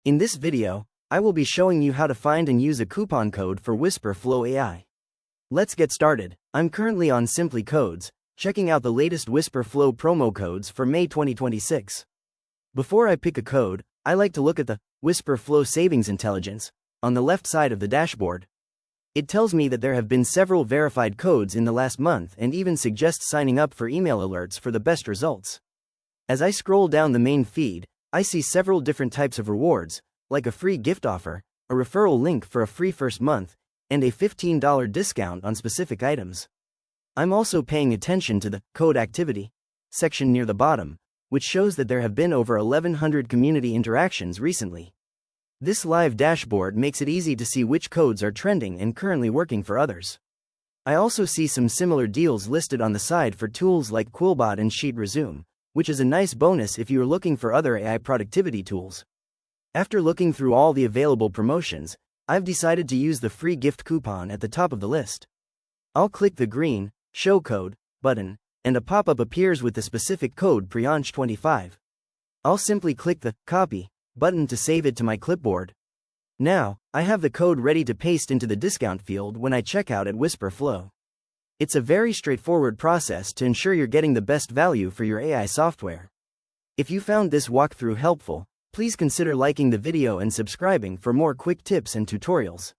In this video, I will be showing you how to find and use a coupon code for Wispr Flow AI. Let's get started. I'm currently on Simply Codes, checking out the latest Wispr Flow promo codes for May 2026. Before I pick a code, I like to look at the Wispr Flow Savings Intelligence on the left side of the dashboard. It tells me that there have been several verified codes in the last month and even suggests signing up for email alerts for the best results. As I scroll down the main feed, I see several different types of rewards, like a free gift offer, a referral link for a free first month, and a $15 discount on specific items. I'm also paying attention to the Code Activity section near the bottom, which shows that there have been over 1,100 community interactions recently. This live dashboard makes it easy to see which codes are trending and currently working for others. I also see some similar deals listed on the side for tools like Quillbot and Sheet Resume, which is a nice bonus if you are looking for other AI productivity tools. After looking through all the available promotions, I've decided to use the free gift coupon at the top of the list. I'll click the green Show Code button, and a pop-up appears with the specific code Priyansh25. I'll simply click the Copy button to save it to my clipboard. Now, I have the code ready to paste into the discount field when I check out at Wispr Flow. It's a very straightforward process to ensure you're getting the best value for your AI software. If you found this walkthrough helpful, please consider liking the video and subscribing for more quick tips and tutorials.